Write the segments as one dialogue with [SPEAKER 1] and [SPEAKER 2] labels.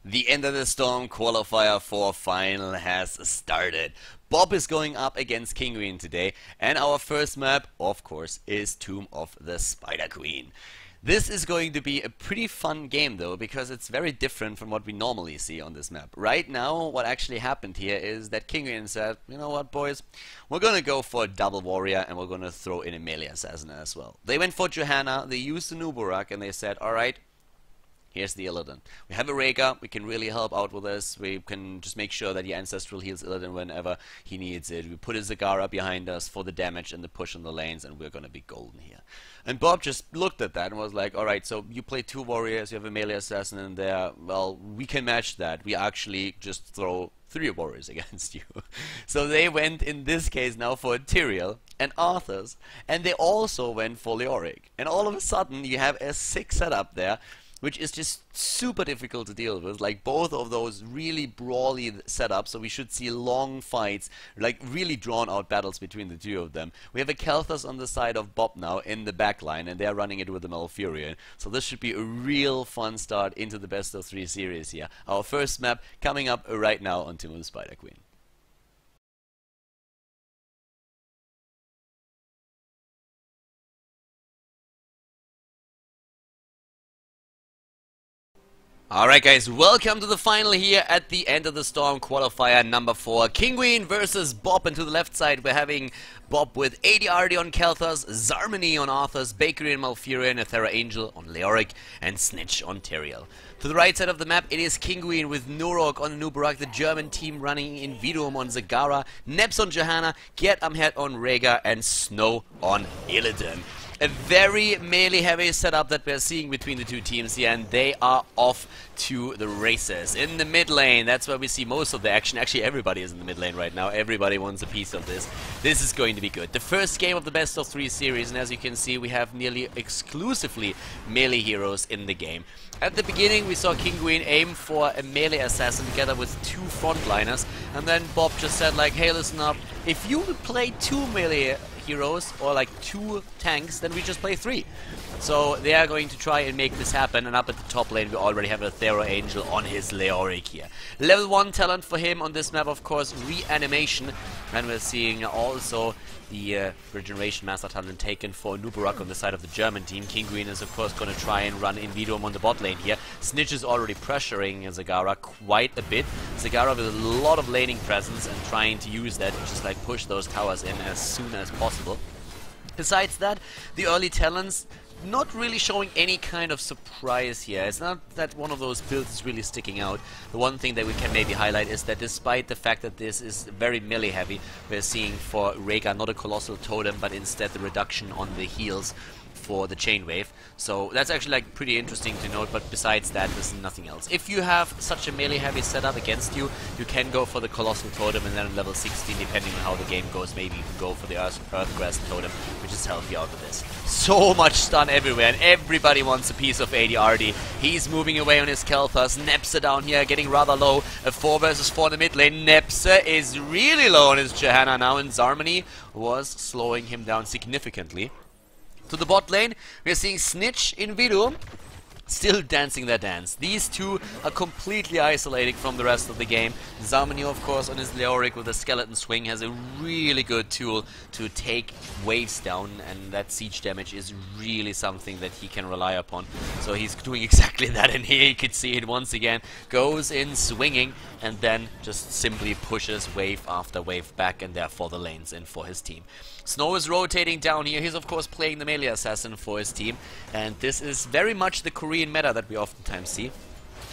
[SPEAKER 1] The End of the Storm qualifier for final has started. Bob is going up against Kinguin today, and our first map, of course, is Tomb of the Spider Queen. This is going to be a pretty fun game though, because it's very different from what we normally see on this map. Right now, what actually happened here is that Kinguin said, you know what boys, we're gonna go for a double warrior and we're gonna throw in a melee assassin as well. They went for Johanna, they used the Nuburak, and they said, alright, here's the Illidan. We have a Rhaegar, we can really help out with this. We can just make sure that the Ancestral heals Illidan whenever he needs it. We put a Zagara behind us for the damage and the push on the lanes, and we're gonna be golden here. And Bob just looked at that and was like, alright, so you play two warriors, you have a melee assassin in there, well, we can match that. We actually just throw three warriors against you. So they went, in this case now, for Tyrael and Arthas, and they also went for Leoric. And all of a sudden you have a sick setup there, which is just super difficult to deal with. Like, both of those really brawly setups, so we should see long fights, like really drawn out battles between the two of them. We have a Kel'Thas on the side of Bob now in the back line, and they're running it with the Malfurion. So this should be a real fun start into the best of 3 series here. Our first map coming up right now on Tomb of the Spider Queen. Alright guys, welcome to the final here at the End of the Storm qualifier number 4. Kinguin versus Bob, and to the left side we're having Bob with ADRD on Kel'Thas, Zarmany on Arthas, Bakery and Malfurion, Athera Angel on Leoric, and Snitch on Tyrael. To the right side of the map it is Kinguin with Nurok on Nuburak, the German team running in Vidum on Zagara, Nebs on Johanna, Giat Amhet on Rhaegar, and Snow on Illidan. A very melee heavy setup that we're seeing between the two teams here, and they are off to the races. In the mid lane, that's where we see most of the action. Actually, everybody is in the mid lane right now. Everybody wants a piece of this. This is going to be good. The first game of the best of 3 series, and as you can see, we have nearly exclusively melee heroes in the game. At the beginning, we saw Kinguin aim for a melee assassin together with 2 frontliners, and then Bob just said like, hey, listen up, if you play 2 melee heroes or like 2 tanks, then we just play 3. So they are going to try and make this happen, and up at the top lane we already have a Athera Angel on his Leoric here. Level 1 talent for him on this map, of course, Reanimation, and we're seeing also the Regeneration Master talent taken for Nuburak on the side of the German team. Kinguin is of course going to try and run in Vidum on the bot lane here. Snitch is already pressuring Zagara quite a bit. Zagara with a lot of laning presence and trying to use that to just like push those towers in as soon as possible. Besides that, the early talents not really showing any kind of surprise here. It's not that one of those builds is really sticking out. The one thing that we can maybe highlight is that despite the fact that this is very melee heavy, we're seeing for Rhaegar not a Colossal Totem, but instead the reduction on the heals for the chain wave. So that's actually like pretty interesting to note, but besides that there's nothing else. If you have such a melee heavy setup against you, you can go for the Colossal Totem, and then on level 16, depending on how the game goes, maybe you can go for the Earthgrass Totem, which is help you out with this. So much stun everywhere, and everybody wants a piece of ADRD. He's moving away on his Kel'Thas. Nepsa down here getting rather low. A 4 versus 4 in the mid lane. Nepsa is really low on his Johanna now, and Zarmany was slowing him down significantly. To the bot lane, we're seeing Snitch in Vidum, still dancing their dance. These two are completely isolated from the rest of the game. Zarmany, of course, on his Leoric with a Skeleton Swing has a really good tool to take waves down, and that siege damage is really something that he can rely upon. So he's doing exactly that, and here you can see it once again. Goes in swinging, and then just simply pushes wave after wave back, and therefore the lanes in for his team. Snow is rotating down here. He's of course playing the melee assassin for his team, and this is very much the Korean meta that we oftentimes see.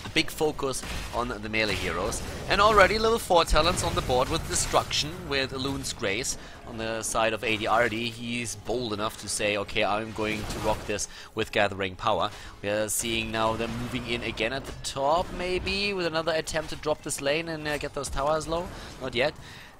[SPEAKER 1] A big focus on the melee heroes, and already level 4 talents on the board with Destruction, with Elune's Grace on the side of ADRD. He's bold enough to say, okay, I'm going to rock this with Gathering Power. We're seeing now them moving in again at the top, maybe with another attempt to drop this lane and get those towers low. Not yet.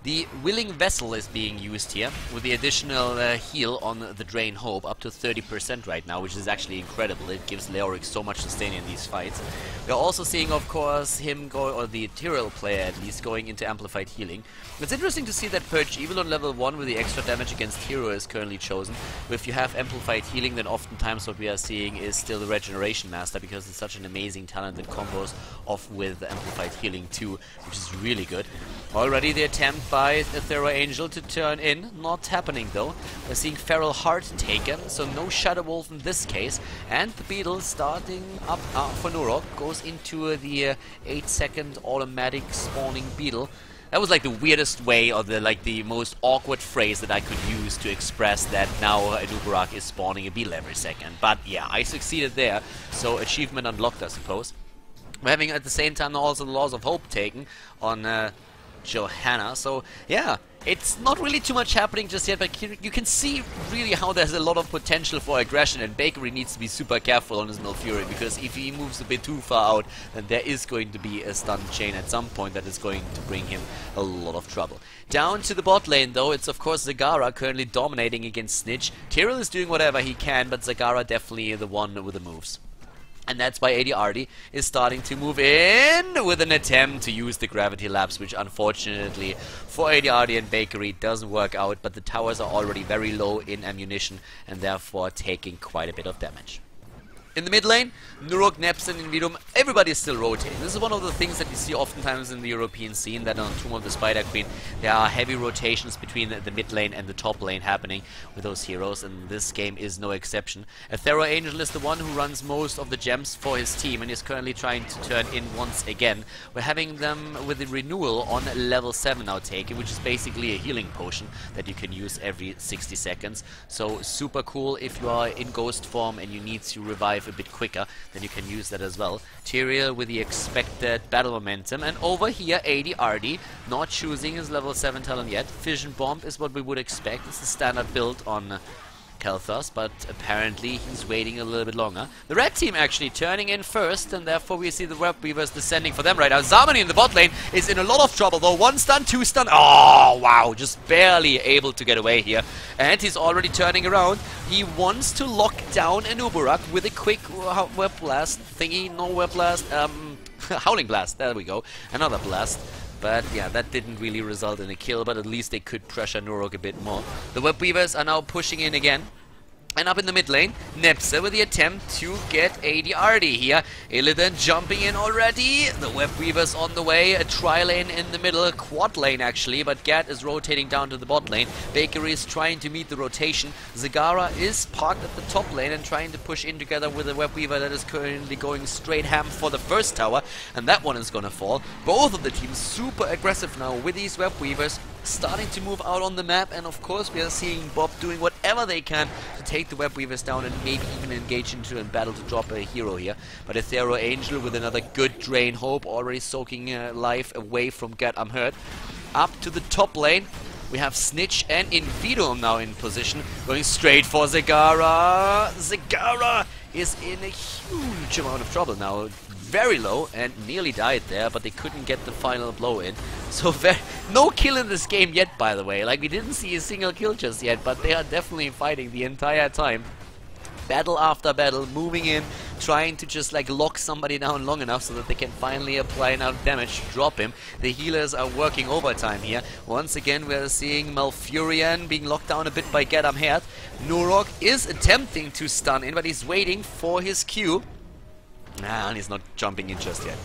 [SPEAKER 1] The Willing Vessel is being used here with the additional heal on the Drain Hope up to 30% right now, which is actually incredible. It gives Leoric so much sustain in these fights. We're also seeing, of course, him go, or the Tyrell player at least, going into Amplified Healing. It's interesting to see that Purge Evil on level 1 with the extra damage against Hero is currently chosen. If you have Amplified Healing, then oftentimes what we are seeing is still the Regeneration Master, because it's such an amazing talent that combos off with Amplified Healing too, which is really good. Already the attempt by Aethera Angel to turn in, not happening though. We're seeing Feral Heart taken, so no Shadow Wolf in this case, and the Beetle starting up for Nurok, goes into the 8-second automatic spawning Beetle. That was like the weirdest way, or the most awkward phrase that I could use to express that now Anubarak is spawning a Beetle every second. But yeah, I succeeded there, so achievement unlocked, I suppose. We're having at the same time also the Laws of Hope taken on Johanna, so yeah, it's not really too much happening just yet, but you can see really how there's a lot of potential for aggression, and Bakery needs to be super careful on his Malfurion, because if he moves a bit too far out, then there is going to be a stun chain at some point that is going to bring him a lot of trouble. Down to the bot lane though, it's of course Zagara currently dominating against Snitch. Tyrell is doing whatever he can, but Zagara definitely the one with the moves. And that's why ADRD is starting to move in with an attempt to use the Gravity Lapse, which unfortunately for ADRD and Bakery doesn't work out, but the towers are already very low in ammunition and therefore taking quite a bit of damage. In the mid lane, Nurok, Nebs and Invidum, everybody is still rotating. This is one of the things that you see oftentimes in the European scene, that on Tomb of the Spider Queen there are heavy rotations between the mid lane and the top lane happening with those heroes, and this game is no exception. Aethera Angel is the one who runs most of the gems for his team and is currently trying to turn in once again. We're having them with the Renewal on level 7 now taken, which is basically a healing potion that you can use every 60 seconds. So super cool if you are in Ghost form and you need to revive a bit quicker, then you can use that as well. Tyrael with the expected battle momentum, and over here ADRD not choosing his level 7 talent yet. Fission Bomb is what we would expect. It's the standard build on Khaldor, but apparently he's waiting a little bit longer. The red team actually turning in first, and therefore we see the Web Weavers descending for them right now. Zarmani in the bot lane is in a lot of trouble though. 1 stun, 2 stun. Oh wow, just barely able to get away here. And he's already turning around. He wants to lock down Anubarak with a quick Web Blast thingy. No Web Blast, Howling Blast, there we go. Another blast. But yeah, that didn't really result in a kill, but at least they could pressure Nurok a bit more. The Web Weavers are now pushing in again. And up in the mid lane, Nepsa with the attempt to get ADRD here. Illidan jumping in already. The Web Weavers on the way. A tri-lane in the middle. A quad lane actually, but Gat is rotating down to the bot lane. Bakery is trying to meet the rotation. Zagara is parked at the top lane and trying to push in together with the Web Weaver that is currently going straight ham for the first tower. And that one is gonna fall. Both of the teams super aggressive now with these Web Weavers starting to move out on the map, and of course we are seeing Bob doing whatever they can to take the Web Weavers down and maybe even engage into a battle to drop a hero here. But Aethera Angel with another good Drain Hope, already soaking life away from Gat Hurt. Up to the top lane, we have Snitch and Invidum now in position, going straight for Zagara. Zagara is in a huge amount of trouble now. Very low and nearly died there, but they couldn't get the final blow in. So no kill in this game yet, by the way. Like, we didn't see a single kill just yet, but they are definitely fighting the entire time. Battle after battle, moving in, trying to just like lock somebody down long enough so that they can finally apply enough damage to drop him. The healers are working overtime here. Once again, we're seeing Malfurion being locked down a bit by Gadam Hert. Nurok is attempting to stun in, but he's waiting for his cue. Nah, and he's not jumping in just yet.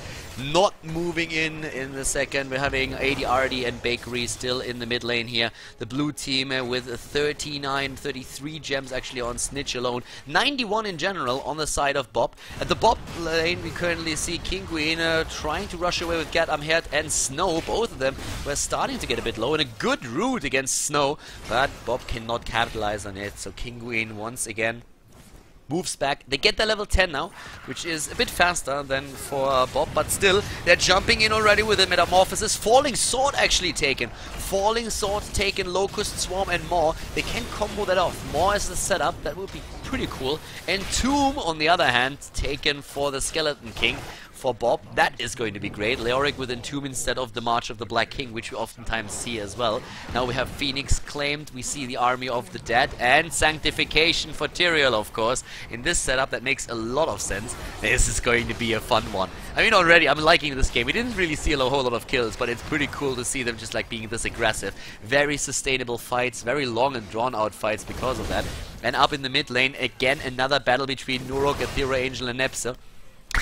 [SPEAKER 1] Not moving in the second. We're having ADRD and Bakery still in the mid lane here. The blue team with 33 gems actually on Snitch alone. 91 in general on the side of Bob. At the bot lane we currently see Kinguin trying to rush away with Gat Amhert and Snow. Both of them were starting to get a bit low, and a good route against Snow, but Bob cannot capitalize on it. So Kinguin once again moves back. They get their level 10 now, which is a bit faster than for Bob, but still, they're jumping in already with a Metamorphosis. Falling Sword actually taken. Falling Sword taken, Locust Swarm and more. They can combo that off. More as a setup, that would be pretty cool. And Tomb, on the other hand, taken for the Skeleton King. for Bob. That is going to be great. Leoric with Entomb instead of the March of the Black King, which we oftentimes see as well. Now we have Phoenix claimed. We see the Army of the Dead and Sanctification for Tyrael, of course. In this setup, that makes a lot of sense. This is going to be a fun one. I mean, already, I'm liking this game. We didn't really see a whole lot of kills, but it's pretty cool to see them just like being this aggressive. Very sustainable fights, very long and drawn out fights because of that. And up in the mid lane, again, another battle between Nurok, Aethera Angel and Nepsa.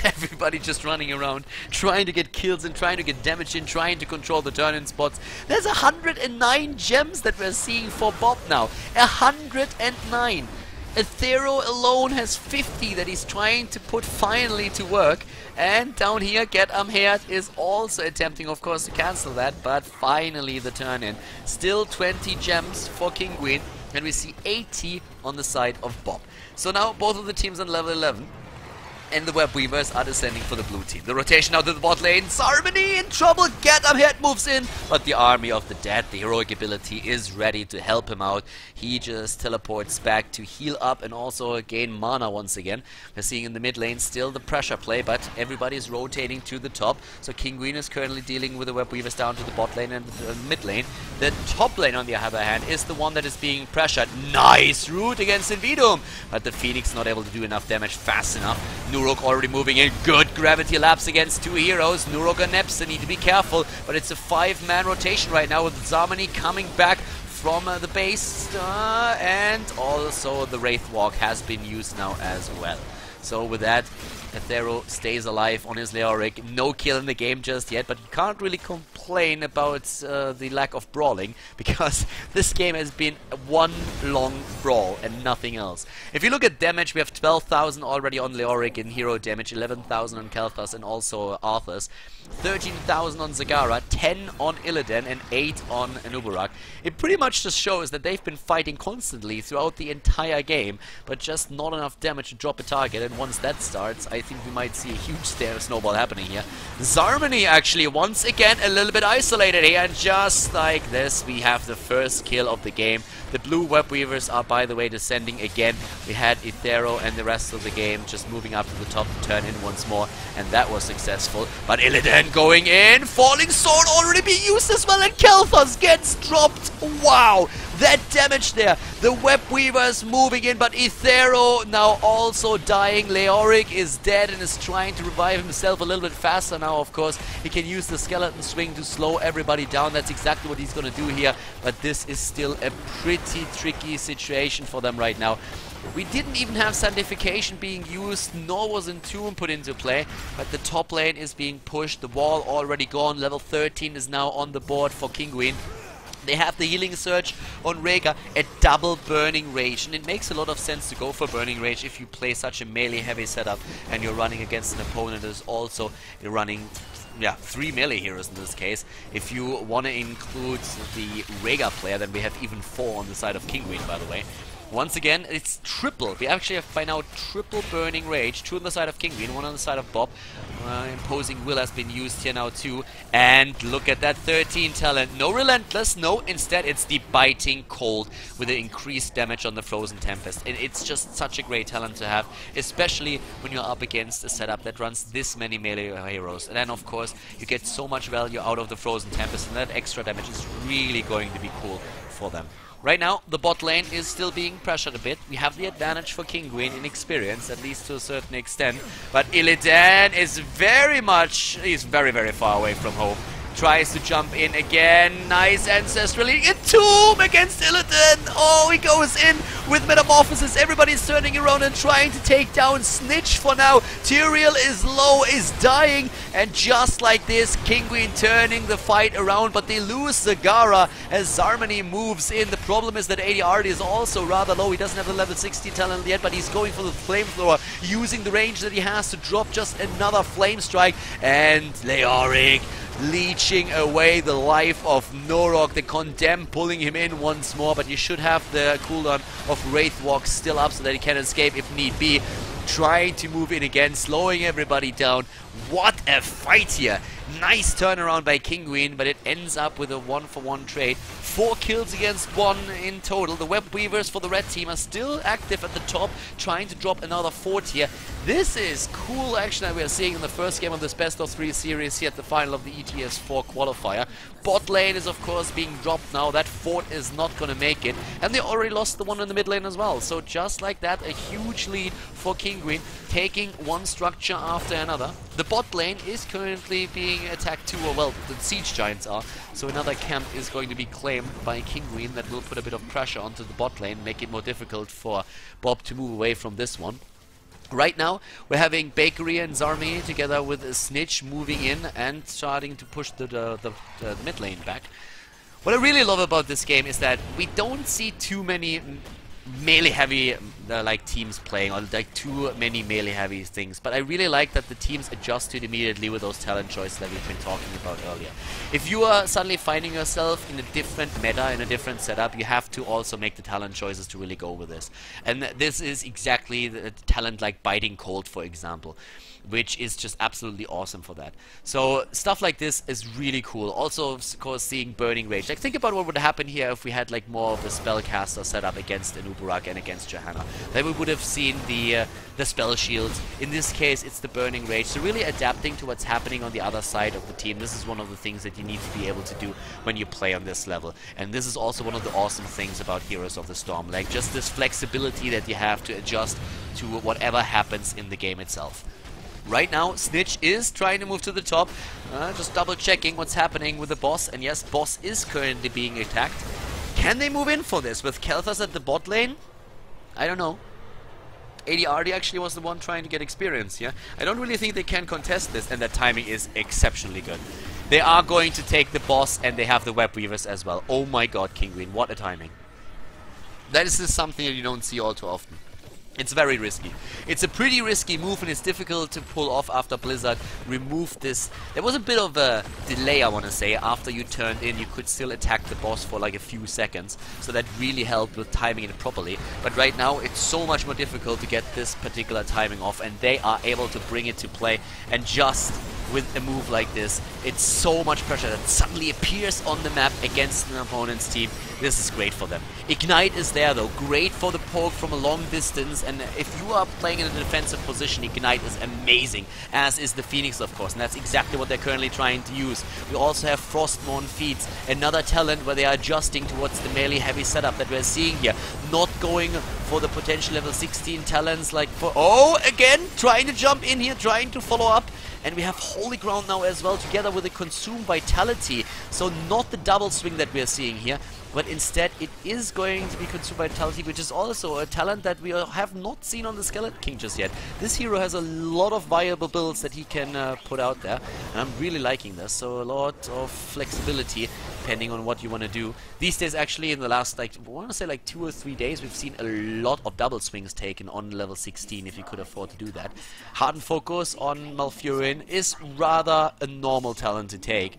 [SPEAKER 1] Everybody just running around, trying to get kills and trying to get damage in, trying to control the turn-in spots. There's 109 gems that we're seeing for Bob now. 109. Aethero alone has 50 that he's trying to put finally to work. And down here, Get Amhead is also attempting, of course, to cancel that. But finally the turn-in. Still 20 gems for Kinguin. And we see 80 on the side of Bob. So now both of the teams on level 11. And the Web Weavers are descending for the blue team. The rotation out to the bot lane. Zarmany in trouble. Get Amhead moves in. But the Army of the Dead, the heroic ability, is ready to help him out. He just teleports back to heal up and also gain mana once again. We're seeing in the mid lane still the pressure play, but everybody's rotating to the top. So Kinguin is currently dealing with the Web Weavers down to the bot lane and the mid lane. The top lane, on the other hand, is the one that is being pressured. Nice root against Invidum. But the Phoenix not able to do enough damage fast enough. Nurok already moving in. Good gravity lapse against two heroes. Nurok and Nepsa need to be careful, but it's a 5-man rotation right now with Zarmany coming back from the base. And also the Wraith Walk has been used now as well. So with that, Aethero stays alive on his Leoric. No kill in the game just yet, but you can't really complain about the lack of brawling, because this game has been one long brawl and nothing else. If you look at damage, we have 12,000 already on Leoric in hero damage, 11,000 on Kalthas and also Arthas, 13,000 on Zagara, 10 on Illidan and 8 on Anubarak. It pretty much just shows that they've been fighting constantly throughout the entire game, but just not enough damage to drop a target, and once that starts, I think we might see a huge snowball happening here. Zarmany actually once again a little bit isolated here, and just like this we have the first kill of the game. The blue Web Weavers are, by the way, descending again. We had Aethero and the rest of the game just moving up to the top to turn in once more, and that was successful. But Illidan going in, Falling Sword already being used as well, and Kalthas gets dropped. Wow, that damage there. The Web Weavers moving in, but Aethero now also dying. Leoric is dead and is trying to revive himself a little bit faster now, of course. He can use the skeleton swing to slow everybody down. That's exactly what he's going to do here, but this is still a pretty tricky situation for them right now. We didn't even have Sanctification being used, nor was Entomb put into play, but the top lane is being pushed. The wall already gone. Level 13 is now on the board for Kinguin. They have the Healing Surge on Rhaegar, a double Burning Rage, and it makes a lot of sense to go for Burning Rage if you play such a melee heavy setup and you're running against an opponent that is also running 3 melee heroes in this case. If you want to include the Rhaegar player, then we have even 4 on the side of Kinguin, by the way. Once again, it's triple. We actually have by now triple Burning Rage. 2 on the side of Kinguin, 1 on the side of Bob. Imposing Will has been used here now too. And look at that 13 talent. No Relentless, no. Instead, it's the Biting Cold with the increased damage on the Frozen Tempest. It's just such a great talent to have, especially when you're up against a setup that runs this many melee heroes. And then, of course, you get so much value out of the Frozen Tempest, and that extra damage is really going to be cool for them. Right now, the bot lane is still being pressured a bit. We have the advantage for Kinguin in experience, at least to a certain extent. But Illidan is he's very, very far away from home. Tries to jump in again. Nice ancestrally. Entomb against Illidan. Oh, he goes in with Metamorphosis. Everybody's turning around and trying to take down Snitch for now. Tyrael is low, is dying. And just like this, Kinguin turning the fight around. But they lose Zagara as Zarmany moves in. The problem is that ADR is also rather low. He doesn't have the level 60 talent yet, but he's going for the Flamethrower, using the range that he has to drop just another Flame Strike. And Leoric leeching away the life of Nurok. The Condemn pulling him in once more, but you should have the cooldown of Wraith Walk still up so that he can escape if need be. Trying to move in again, slowing everybody down. What a fight here. Nice turnaround by Kinguin, but it ends up with a 1-for-1 trade. 4 kills against 1 in total. The Web Weavers for the red team are still active at the top, trying to drop another fort here. This is cool action that we are seeing in the first game of this best of 3 series here at the final of the ETS4 qualifier. Bot lane is of course being dropped now. That fort is not going to make it, and they already lost the one in the mid lane as well. So just like that, a huge lead for Kinguin, taking one structure after another. The bot lane is currently being attacked too, or well, the siege giants are. So another camp is going to be claimed by Kinguin that will put a bit of pressure onto the bot lane, make it more difficult for Bob to move away from this one. Right now, we're having Bakery and Zarmi together with a Snitch moving in and starting to push the mid lane back. What I really love about this game is that we don't see too many melee heavy like teams playing, or like too many melee heavy things, but I really like that the teams adjust to it immediately with those talent choices that we've been talking about earlier. If you are suddenly finding yourself in a different meta, in a different setup, you have to also make the talent choices to really go with this. And this is exactly the talent like Biting Cold, for example, which is just absolutely awesome for that. So stuff like this is really cool. Also, of course, seeing Burning Rage. Like, think about what would happen here if we had like more of a spellcaster setup against an Uburak and against Johanna. Then we would have seen the spell shields. In this case, it's the Burning Rage. So really adapting to what's happening on the other side of the team. This is one of the things that you need to be able to do when you play on this level. And this is also one of the awesome things about Heroes of the Storm. Like, just this flexibility that you have to adjust to whatever happens in the game itself. Right now, Snitch is trying to move to the top, just double checking what's happening with the boss, and yes, boss is currently being attacked. Can they move in for this with Kelthas at the bot lane? I don't know. ADRD actually was the one trying to get experience here. I don't really think they can contest this, and their timing is exceptionally good. They are going to take the boss, and they have the Web Weavers as well. Oh my god, Kinguin, what a timing. That is just something that you don't see all too often. It's very risky. It's a pretty risky move, and it's difficult to pull off after Blizzard removed this. There was a bit of a delay, I want to say. After you turned in, you could still attack the boss for like a few seconds. So that really helped with timing it properly. But right now, it's so much more difficult to get this particular timing off. And they are able to bring it to play. And just with a move like this, it's so much pressure that suddenly appears on the map against an opponent's team. This is great for them. Ignite is there though, great for the poke from a long distance, and if you are playing in a defensive position, Ignite is amazing, as is the Phoenix of course, and that's exactly what they're currently trying to use. We also have Frostmourne Feats, another talent where they are adjusting towards the melee heavy setup that we're seeing here, not going for the potential level 16 talents like for... Oh, again, trying to jump in here, trying to follow up. And we have Holy Ground now as well, together with the Consume Vitality. So not the double swing that we are seeing here, but instead it is going to be Consume Vitality, which is also a talent that we have not seen on the Skeleton King just yet. This hero has a lot of viable builds that he can put out there, and I'm really liking this. So a lot of flexibility depending on what you want to do. These days, actually, in the last, like, I want to say like 2 or 3 days, we've seen a lot of double swings taken on level 16 if you could afford to do that. Hardened Focus on Malfurion is rather a normal talent to take.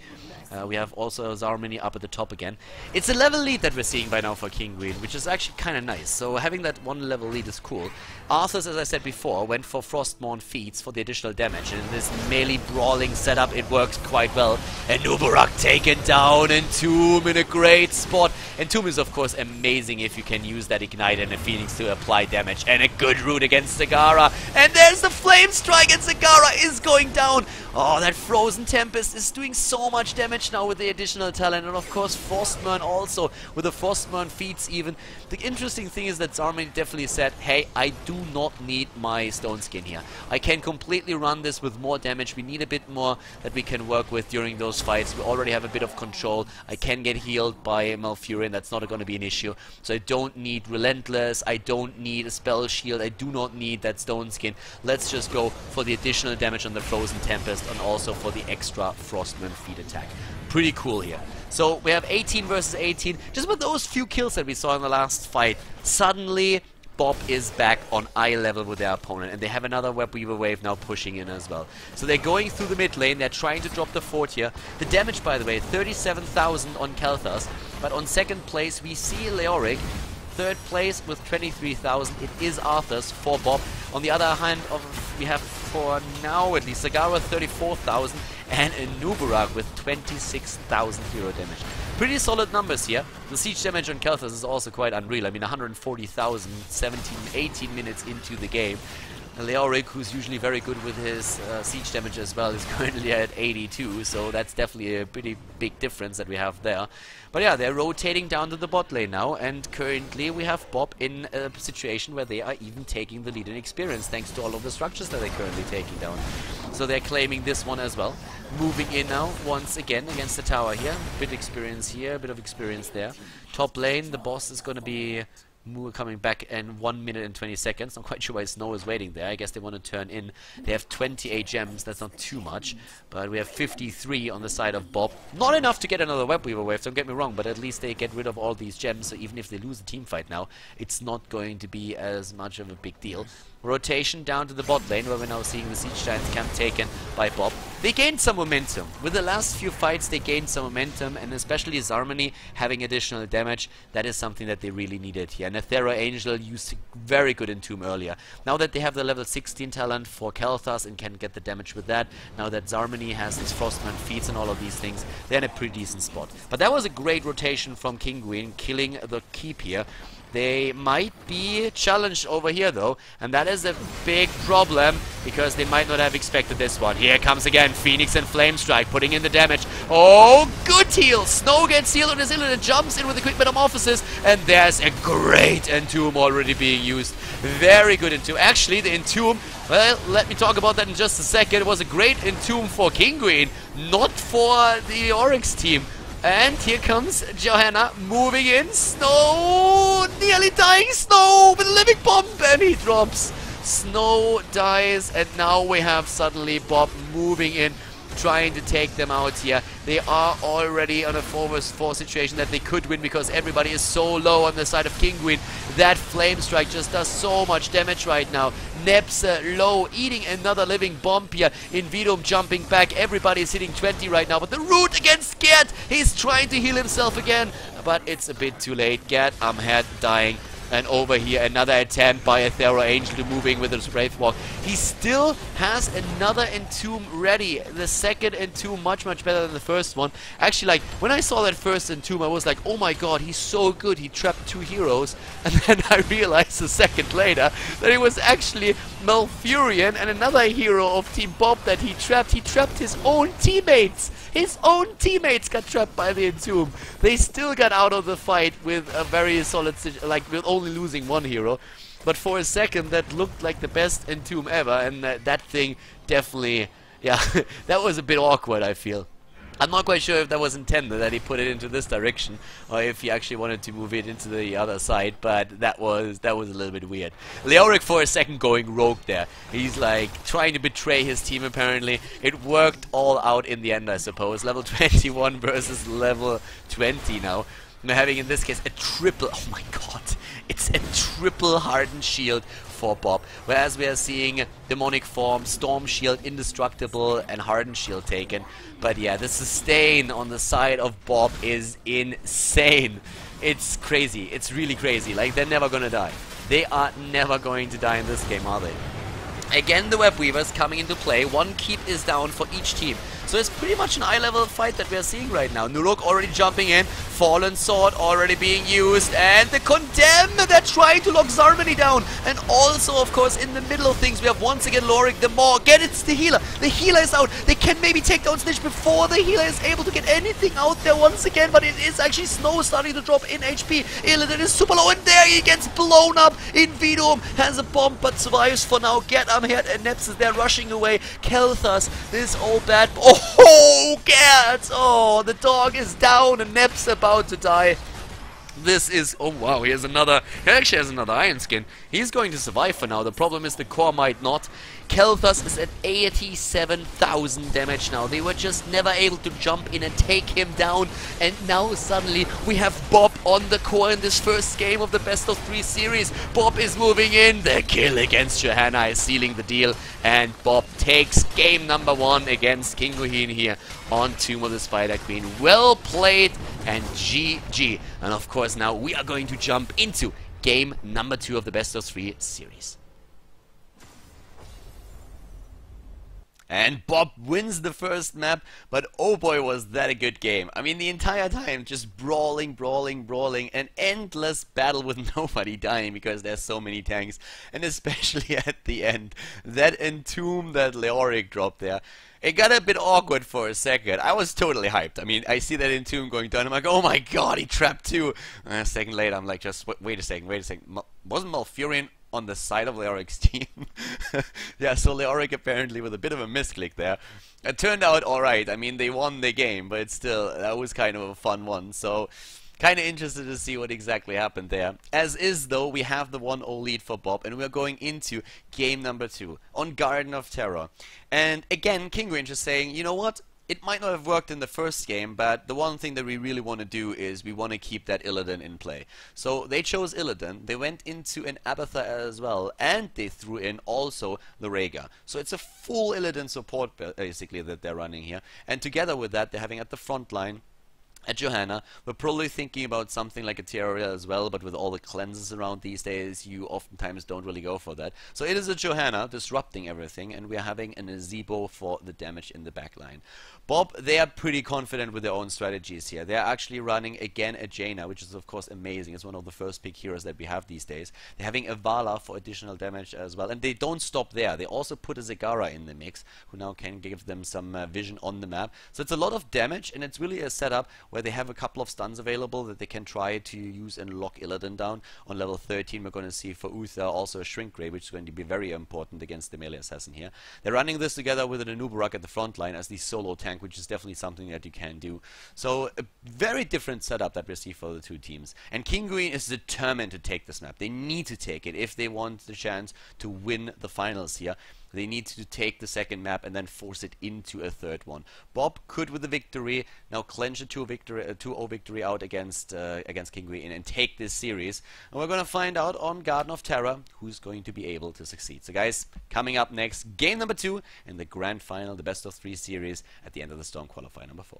[SPEAKER 1] We have also Zarmini up at the top again. It's a level lead that we're seeing by now for Kinguin, which is actually kind of nice. So having that 1 level lead is cool. Arthas, as I said before, went for Frostmourne Feats for the additional damage. And in this melee brawling setup, it works quite well. And Uburak taken down, and Tomb in a great spot. And Tomb is, of course, amazing if you can use that Ignite and a Phoenix to apply damage. And a good root against Zagara. And there's the Flame Strike, and Zagara is going down. Oh, that Frozen Tempest is doing so much damage now with the additional talent, and of course Frostmourne also with the Frostmourne Feats even. The interesting thing is that Zarmini definitely said, hey, I do not need my Stone Skin here. I can completely run this with more damage. We need a bit more that we can work with during those fights. We already have a bit of control. I can get healed by Malfurion. That's not going to be an issue. So I don't need Relentless. I don't need a Spell Shield. I do not need that Stone Skin. Let's just go for the additional damage on the Frozen Tempest and also for the extra Frostmourne Feat attack. Pretty cool here. So we have 18 versus 18. Just with those few kills that we saw in the last fight, suddenly Bob is back on eye level with their opponent, and they have another Web Weaver wave now pushing in as well. So they're going through the mid lane, they're trying to drop the fort here. The damage, by the way, 37,000 on Kelthas, but on second place we see Leoric. Third place with 23,000, it is Arthas for Bob. On the other hand, we have for now at least. Sagara 34,000 and a Nubarak with 26,000 hero damage. Pretty solid numbers here. The siege damage on Khaldor is also quite unreal. I mean, 140,000, 17, 18 minutes into the game. Leoric, who's usually very good with his siege damage as well, is currently at 82, so that's definitely a pretty big difference that we have there. But yeah, they're rotating down to the bot lane now, and currently we have BOB in a situation where they are even taking the lead in experience, thanks to all of the structures that they're currently taking down. So they're claiming this one as well. Moving in now, once again, against the tower here. Bit of experience here, a bit of experience there. Top lane, the boss is going to be coming back in 1 minute and 20 seconds. Not quite sure why Snow is waiting there. I guess they want to turn in. They have 28 gems. That's not too much. But we have 53 on the side of BOB. Not enough to get another Web Weaver wave, don't get me wrong. But at least they get rid of all these gems. So even if they lose a team fight now, it's not going to be as much of a big deal. Rotation down to the bot lane, where we're now seeing the Siege Giants camp taken by BOB. They gained some momentum. With the last few fights, they gained some momentum, and especially Zarmany having additional damage, that is something that they really needed here. And Aethera Angel used very good Entomb earlier. Now that they have the level 16 talent for Khaldor and can get the damage with that, now that Zarmany has his Frostman feats and all of these things, they're in a pretty decent spot. But that was a great rotation from Kinguin, killing the keep here. They might be challenged over here though, and that is a big problem because they might not have expected this one. Here comes again Phoenix and Flame Strike, putting in the damage. Oh, good heal! Snow gets healed on his hill and jumps in with a quick metamorphosis, and there's a great Entomb already being used. Very good Entomb. Actually, the Entomb, well, let me talk about that in just a second. It was a great Entomb for Kinguin, not for the Oryx team. And here comes Johanna moving in. Snow nearly dying. Snow with a living bomb, and he drops. Snow dies, and now we have suddenly BOB moving in, trying to take them out here. They are already on a 4-vs-4 situation that they could win because everybody is so low on the side of Kinguin. That Flame Strike just does so much damage right now. Nepse low, eating another living bomb here. Invidum jumping back. Everybody is hitting 20 right now, but the Root against Gerd. He's trying to heal himself again, but it's a bit too late. Gerd Amhead dying. And over here, another attempt by Aethera Angel to move in with his Brave Walk. He still has another Entomb ready. The second Entomb much better than the first one. Actually, like, when I saw that first Entomb, I was like, oh my god, he's so good. He trapped 2 heroes. And then I realized a second later that it was actually Malfurion and another hero of Team BOB that he trapped. He trapped his own teammates. His own teammates got trapped by the Entomb. They still got out of the fight with a very solid, like, with only losing 1 hero. But for a second, that looked like the best Entomb ever, and that thing definitely, yeah, that was a bit awkward, I feel. I'm not quite sure if that was intended, that he put it into this direction, or if he actually wanted to move it into the other side, but that was a little bit weird. Leoric for a second going rogue there. He's like trying to betray his team apparently. It worked all out in the end, I suppose. Level 21 versus level 20 now. We're having in this case a triple, oh my god, it's a triple hardened shield for BOB, whereas we are seeing Demonic Form, Storm Shield, Indestructible, and Hardened Shield taken. But yeah, the sustain on the side of BOB is insane. It's crazy. It's really crazy. Like, they're never gonna die. They are never going to die in this game, are they? Again, the Web Weavers coming into play. 1 keep is down for each team. So it's pretty much an eye-level fight that we are seeing right now. Nuruk already jumping in. Fallen Sword already being used. And the Condemn, they're trying to lock Zarmany down. And also, of course, in the middle of things, we have once again Lorik the Maw. Get it's the healer. The healer is out. They can maybe take down Snitch before the healer is able to get anything out there once again. But it is actually Snow starting to drop in HP. Illidan is super low, and there he gets blown up. Invidum has a bomb, but survives for now. Get Amhead and Nepsis, they're rushing away. Khaldor, this is all bad. Oh, Gerd! Oh, the dog is down and Nep's about to die. This is... oh wow, he actually has another Iron Skin. He's going to survive for now. The problem is the core might not. Khaldor is at 87,000 damage now. They were just never able to jump in and take him down. And now suddenly we have BOB on the core in this first game of the best of 3 series. BOB is moving in. The kill against Johanna is sealing the deal. And BOB takes game number 1 against Kinguin here on Tomb of the Spider Queen. Well played and GG. And of course now we are going to jump into game number 2 of the best of 3 series. And Bob wins the first map, but oh boy was that a good game. I mean, the entire time just brawling, an endless battle with nobody dying because there's so many tanks. And especially at the end, that entomb that Leoric dropped there. It got a bit awkward for a second. I was totally hyped. I mean, I see that entomb going down. I'm like, oh my god, he trapped two. And a second later, I'm like, just wait a second. Wasn't Malfurion on the side of Leoric's team? Yeah, so Leoric apparently with a bit of a misclick there. It turned out alright. I mean, they won the game, but still, that was kind of a fun one. So, kind of interested to see what exactly happened there. As is, though, we have the 1-0 lead for Bob, and we're going into game number 2 on Garden of Terror. And again, Kinguin just saying, you know what? It might not have worked in the first game, but the one thing that we really want to do is we want to keep that Illidan in play. So they chose Illidan, they went into an Abathur as well, and they threw in also the Rhaegar. So it's a full Illidan support basically that they're running here. And together with that, they're having at the front line at Johanna, we're probably thinking about something like a Terraria as well, but with all the cleanses around these days, you oftentimes don't really go for that. So it is a Johanna disrupting everything, and we're having an Azebo for the damage in the backline. Bob, they are pretty confident with their own strategies here. They're actually running again a Jaina, which is of course amazing. It's one of the first pick heroes that we have these days. They're having a Vala for additional damage as well, and they don't stop there. They also put a Zagara in the mix, who now can give them some vision on the map. So it's a lot of damage, and it's really a setup where they have a couple of stuns available that they can try to use and lock Illidan down. On level 13 we're going to see for Uther also a Shrink Ray, which is going to be very important against the melee assassin here. They're running this together with an Anubarak at the front line as the solo tank, which is definitely something that you can do. So a very different setup that we see for the two teams. And Kinguin is determined to take this map. They need to take it if they want the chance to win the finals here. They need to take the second map and then force it into a third one. Bob could, with the victory, now clench a 2-0 victory out against Kinguin and take this series. And we're going to find out on Garden of Terror who's going to be able to succeed. So guys, coming up next, game number 2 in the grand final, the best of 3 series at the end of the Storm qualifier number 4.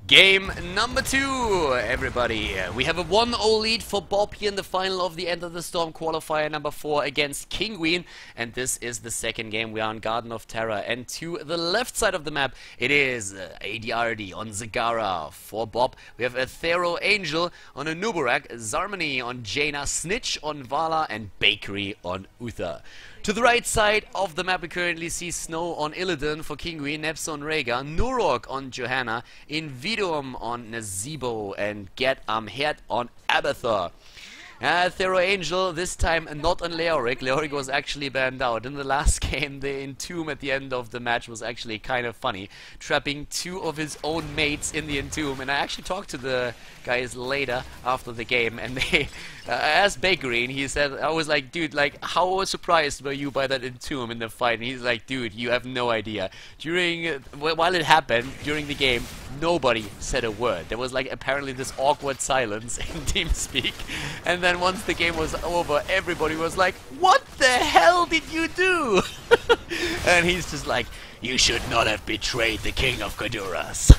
[SPEAKER 1] Game number 2, everybody. We have a 1-0 lead for Bob here in the final of the End of the Storm qualifier number 4 against Kinguin, and this is the second game. We are on Garden of Terror, and to the left side of the map it is ADRD on Zagara for Bob. We have a Thero Angel on Anubarak, Zarmani on Jaina, Snitch on Vala, and Bakery on Uther. To the right side of the map we currently see Snow on Illidan for Kinguin, Nebs on Rhaegar, Nurok on Johanna, Invidium on Nazebo, and Get Amherd on Abathur. Thero Angel, this time not on Leoric. Leoric was actually banned out. In the last game, the Entomb at the end of the match was actually kind of funny, trapping 2 of his own mates in the Entomb. And I actually talked to the guys later after the game, and they asked Bakery, and he said, I was like, dude, like, how surprised were you by that Entomb in the fight? And he's like, dude, you have no idea. While it happened, during the game, nobody said a word. There was like apparently this awkward silence in TeamSpeak, and then once the game was over, everybody was like, what the hell did you do? And he's just like, you should not have betrayed the King of Koduras.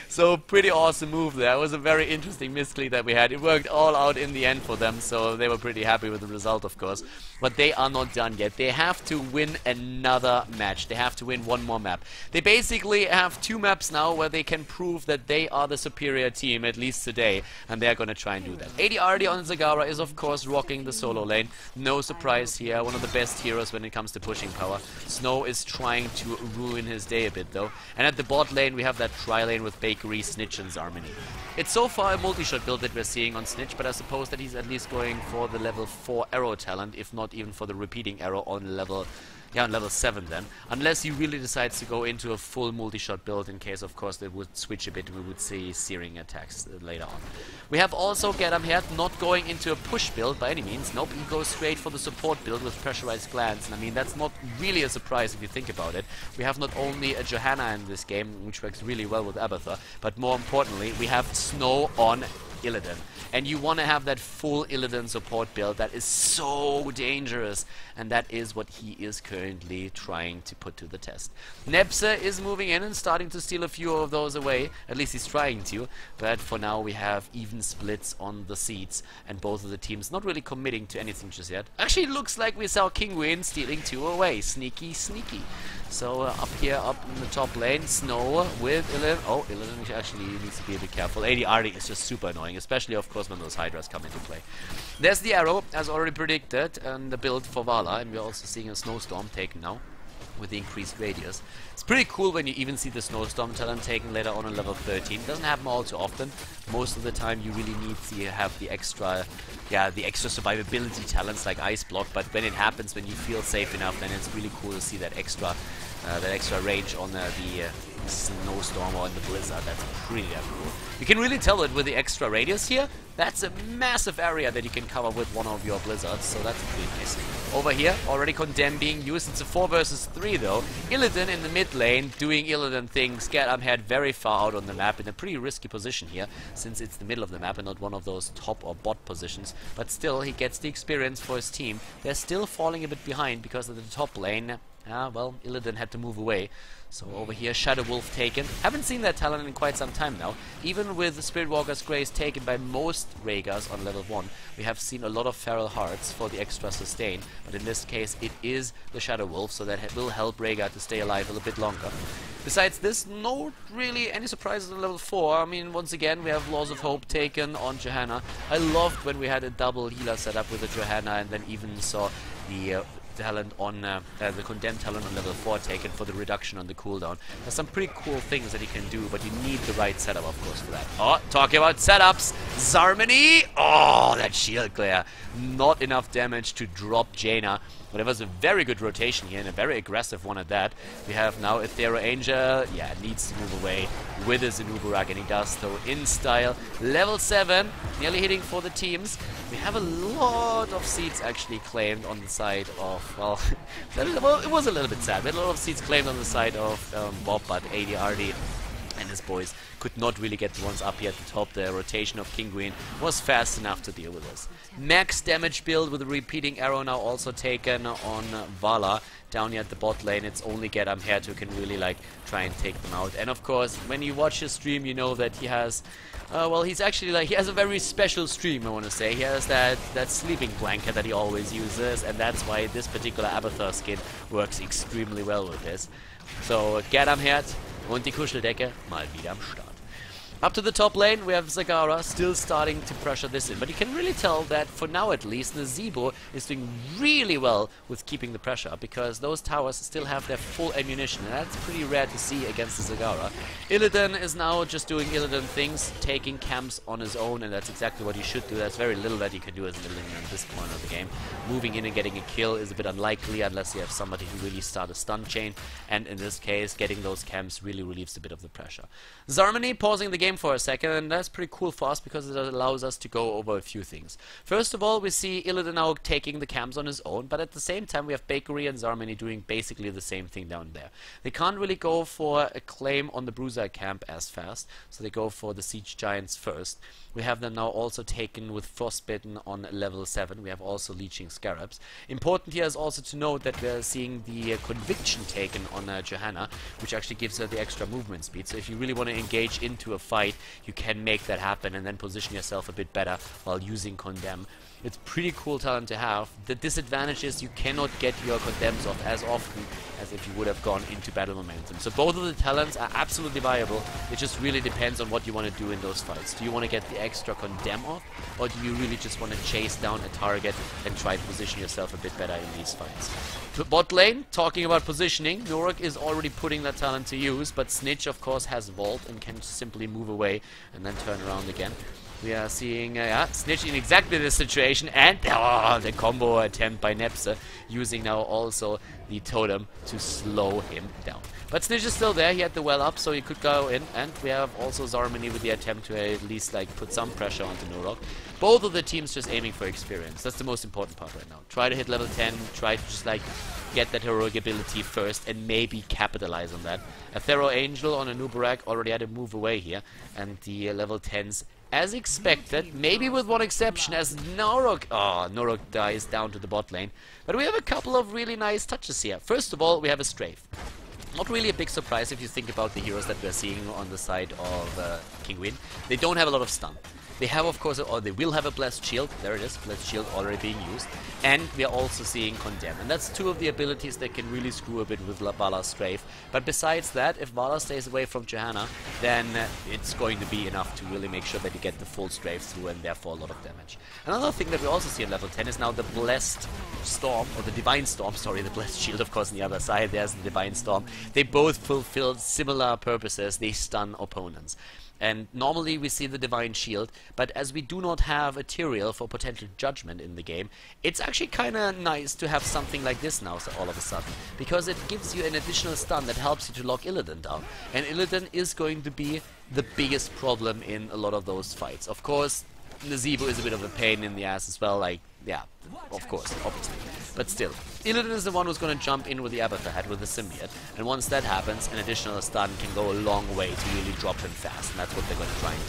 [SPEAKER 1] So pretty awesome move there. It was a very interesting misclick that we had. It worked all out in the end for them, so they were pretty happy with the result, of course. But they are not done yet. They have to win another match. They have to win one more map. They basically have 2 maps now where they can prove that they are the superior team, at least today, and they're gonna try and do that. ADRD on Zagara is of course rocking the solo lane. No surprise here, one of the best heroes when it comes to pushing power. Snow is trying to ruin his day a bit though. And at the bot lane we have that tri-lane with Bakery, Snitch and Zarmani. It's so far a multi-shot build that we're seeing on Snitch, but I suppose that he's at least going for the level 4 arrow talent, if not even for the repeating arrow on level 7 then. Unless he really decides to go into a full multi-shot build, in case of course they would switch a bit and we would see searing attacks later on. We have also Get Amherd not going into a push build by any means. Nope, he goes straight for the support build with pressurized glance, and I mean that's not really a surprise if you think about it. We have not only a Johanna in this game, which works really well with Abathur, but more importantly we have Snow on Illidan. And you want to have that full Illidan support build that is so dangerous. And that is what he is currently trying to put to the test. Nebse is moving in and starting to steal a few of those away. At least he's trying to. But for now we have even splits on the seats. And both of the teams not really committing to anything just yet. Actually, it looks like we saw Kinguin stealing 2 away. Sneaky, sneaky. So up here, up in the top lane, Snow with Illidan. Oh, Illidan actually needs to be a bit careful. AD is just super annoying, especially of course when those Hydras come into play. There's the arrow, as already predicted, and the build for Vala, and we're also seeing a Snowstorm taken now with the increased radius. It's pretty cool when you even see the Snowstorm talent taken later on level 13. Doesn't happen all too often. Most of the time you really need to have the extra survivability talents like Ice Block, but when it happens, when you feel safe enough, then it's really cool to see that extra range on the Snowstorm or in the Blizzard. That's pretty damn cool. You can really tell it with the extra radius here. That's a massive area that you can cover with one of your Blizzards, so that's pretty nice. Over here, already Condemn being used. It's a 4 versus 3 though. Illidan in the mid lane doing Illidan things. Head very far out on the map in a pretty risky position here, since it's the middle of the map and not one of those top or bot positions. But still, he gets the experience for his team. They're still falling a bit behind because of the top lane. Well, Illidan had to move away. So over here, Shadow Wolf taken. Haven't seen that talent in quite some time now. Even with Spirit Walker's Grace taken by most Rhaegars on level 1, we have seen a lot of Feral Hearts for the extra sustain. But in this case, it is the Shadow Wolf, so that will help Rhaegar to stay alive a little bit longer. Besides this, no really any surprises on level 4. I mean, once again, we have Laws of Hope taken on Johanna. I loved when we had a double healer setup with the Johanna and then even saw the talent on the Condemned talent on level 4 taken for the reduction on the cooldown. There's some pretty cool things that you can do, but you need the right setup, of course, for that. Oh, talking about setups, Zarmany! Oh, that shield glare. Not enough damage to drop Jaina. But it was a very good rotation here, and a very aggressive one at that. We have now Ethereal Angel. Yeah, needs to move away with his Anubarak, and he does so in style. Level 7, nearly hitting for the teams. We have a lot of seats actually claimed on the side of, well, it was a little bit sad. We had a lot of seats claimed on the side of Bob, but ADRD and his boys could not really get the ones up here at the top. The rotation of Kinguin was fast enough to deal with this. Max damage build with a repeating arrow now also taken on Vala. Down here at the bot lane, it's only Gedamhert who can really like try and take them out. And of course, when you watch his stream, you know that he has, well, he's actually like, he has a very special stream, I want to say. He has that sleeping blanket that he always uses, and that's why this particular Abathur skin works extremely well with this. So, Gedamhert und die Kuscheldecke mal wieder am Start. Up to the top lane, we have Zagara still starting to pressure this in. But you can really tell that, for now at least, Nazeebo is doing really well with keeping the pressure up, because those towers still have their full ammunition, and that's pretty rare to see against the Zagara. Illidan is now just doing Illidan things, taking camps on his own, and that's exactly what he should do. There's very little that he can do as an Illidan at this point of the game. Moving in and getting a kill is a bit unlikely unless you have somebody who really start a stun chain, and in this case, getting those camps really relieves a bit of the pressure. Zarmany pausing the game for a second, and that's pretty cool for us because it allows us to go over a few things. First of all, we see Illidan now taking the camps on his own, but at the same time we have Bakery and Zarmany doing basically the same thing down there. They can't really go for a claim on the Bruiser camp as fast, so they go for the Siege Giants first. We have them now also taken with Frostbitten on level 7. We have also Leeching Scarabs. Important here is also to note that we're seeing the Conviction taken on Johanna, which actually gives her the extra movement speed. So if you really want to engage into a fight, you can make that happen and then position yourself a bit better while using Condemn. It's pretty cool talent to have. The disadvantage is you cannot get your Condemns off as often as if you would have gone into battle momentum. So both of the talents are absolutely viable. It just really depends on what you want to do in those fights. Do you want to get the extra Condemn off, or do you really just want to chase down a target and try to position yourself a bit better in these fights? The bot lane, talking about positioning, Nurok is already putting that talent to use, but Snitch of course has Vault and can simply move away and then turn around again. We are seeing Snitch in exactly this situation, and the combo attempt by Nebse, using now also the totem to slow him down. But Snitch is still there, he had the well up, so he could go in, and we have also Zarmany with the attempt to at least like put some pressure onto Nurok. Both of the teams just aiming for experience. That's the most important part right now. Try to hit level 10, try to just like get that heroic ability first and maybe capitalize on that. Ethereal Angel on Anubarak already had to move away here, and the level 10s as expected, maybe with one exception, as Norok... Oh, Norok dies down to the bot lane. But we have a couple of really nice touches here. First of all, we have a strafe. Not really a big surprise if you think about the heroes that we're seeing on the side of Kinguin. They don't have a lot of stun. They have, of course, or they will have a Blessed Shield. There it is, Blessed Shield already being used. And we are also seeing Condemn. And that's two of the abilities that can really screw a bit with Vala's Strafe. But besides that, if Vala stays away from Johanna, then it's going to be enough to really make sure that you get the full Strafe through and therefore a lot of damage. Another thing that we also see on level 10 is now the Blessed Storm, or the Divine Storm, sorry, the Blessed Shield, of course, on the other side. There's the Divine Storm. They both fulfill similar purposes. They stun opponents. And normally we see the Divine Shield, but as we do not have a Tyrael for potential judgment in the game, it's actually kinda nice to have something like this now so all of a sudden. Because it gives you an additional stun that helps you to lock Illidan down. And Illidan is going to be the biggest problem in a lot of those fights. Of course, Nazeebo is a bit of a pain in the ass as well, like, yeah, of course, obviously. But still, Illidan is the one who's going to jump in with the Abathur head with the symbiote, and once that happens, an additional stun can go a long way to really drop him fast, and that's what they're going to try and do.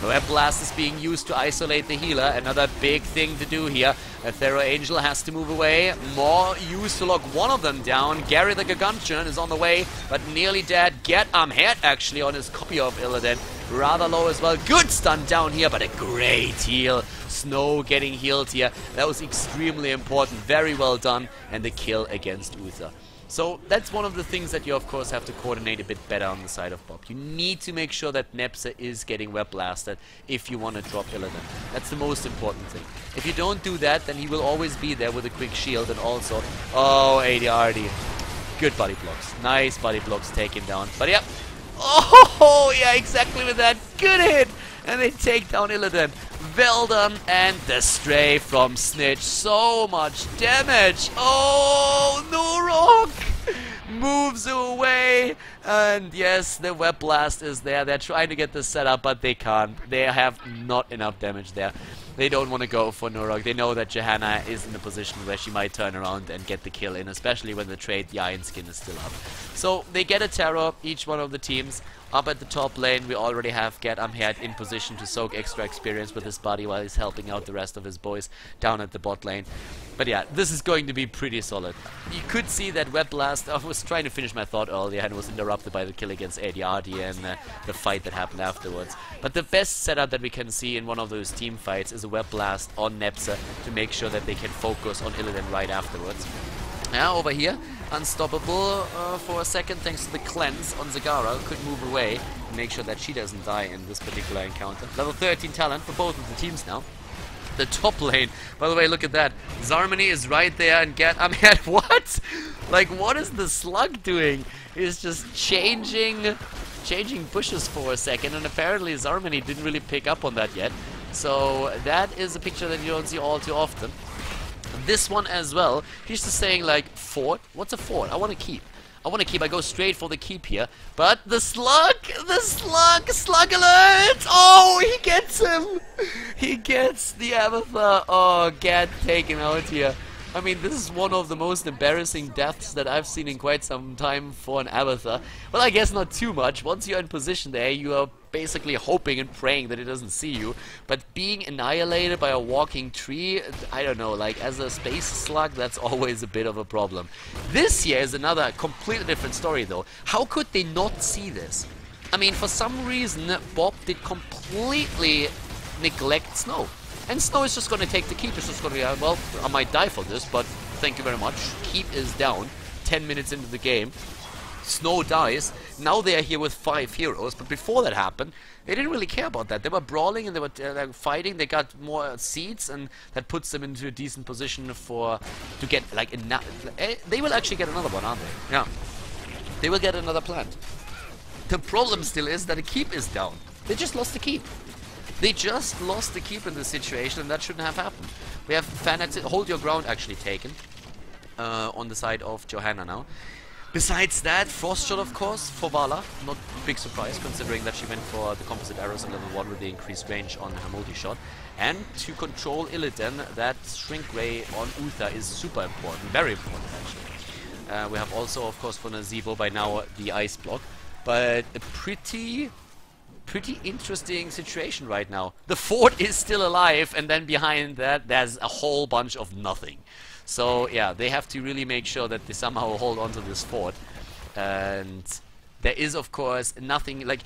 [SPEAKER 1] The Web Blast is being used to isolate the healer, another big thing to do here. Aethero Angel has to move away, more used to lock one of them down. Gary the Gargantuan is on the way, but nearly dead. Get hit actually on his copy of Illidan. Rather low as well. Good stun down here, but a great heal. Snow getting healed here. That was extremely important. Very well done. And the kill against Uther. So that's one of the things that you of course have to coordinate a bit better on the side of Bob. You need to make sure that Nebza is getting web blasted if you want to drop Illidan. That's the most important thing. If you don't do that, then he will always be there with a quick shield and also... Oh, ADRD. Good body blocks. Nice body blocks take him down. But yeah. Oh, yeah, exactly with that. Good hit. And they take down Illidan. Well done. And the stray from Snitch. So much damage. Oh, Norok moves away. And yes, the web blast is there. They're trying to get this set up, but they can't. They have not enough damage there. They don't want to go for Norok. They know that Johanna is in a position where she might turn around and get the kill in, especially when the trade, the Iron Skin, is still up. So they get a terror, each one of the teams. Up at the top lane, we already have Get Amhead in position to soak extra experience with his body while he's helping out the rest of his boys down at the bot lane. But yeah, this is going to be pretty solid. You could see that Web Blast, I was trying to finish my thought earlier and was interrupted by the kill against ADRD and the fight that happened afterwards. But the best setup that we can see in one of those team fights is a Web Blast on Nebza to make sure that they can focus on Illidan right afterwards. Now over here, Unstoppable for a second thanks to the cleanse on Zagara, could move away and make sure that she doesn't die in this particular encounter. Level 13 talent for both of the teams now. The top lane, by the way, look at that. Zarmany is right there and Amhead, what? Like, what is the slug doing? He's just changing bushes for a second, and apparently Zarmany didn't really pick up on that yet. So that is a picture that you don't see all too often. This one as well, he's just saying like, fort? What's a fort? I want to keep. I go straight for the keep here. But the slug alert! Oh, he gets him! He gets the Abathur. Oh, get taken out here. I mean, this is one of the most embarrassing deaths that I've seen in quite some time for an Abathur. Well, I guess not too much. Once you're in position there, you are basically hoping and praying that it doesn't see you. But being annihilated by a walking tree, I don't know, like as a space slug, that's always a bit of a problem. This here is another completely different story though. How could they not see this? I mean, for some reason, Bob did completely neglect Snow. And Snow is just going to take the keep. It's just going to be, well, I might die for this, but thank you very much. Keep is down. 10 minutes into the game. Snow dies. Now they are here with 5 heroes, but before that happened, they didn't really care about that. They were brawling and they were fighting. They got more seeds, and that puts them into a decent position to get like enough. They will actually get another one, aren't they? Yeah, they will get another plant. The problem still is that the keep is down. They just lost the keep. They just lost the keep in this situation, and that shouldn't have happened. We have Fanatic, Hold Your Ground actually taken on the side of Johanna now. Besides that, Frost Shot, of course, for Vala. Not a big surprise, considering that she went for the composite arrows in level 1 with the increased range on her multi-shot. And to control Illidan, that Shrink Ray on Uther is super important, very important actually. We have also, of course, for Nazeebo by now the Ice Block. But a pretty pretty interesting situation right now. The fort is still alive, and then behind that there's a whole bunch of nothing. So yeah, they have to really make sure that they somehow hold on to this fort. And there is of course nothing, like,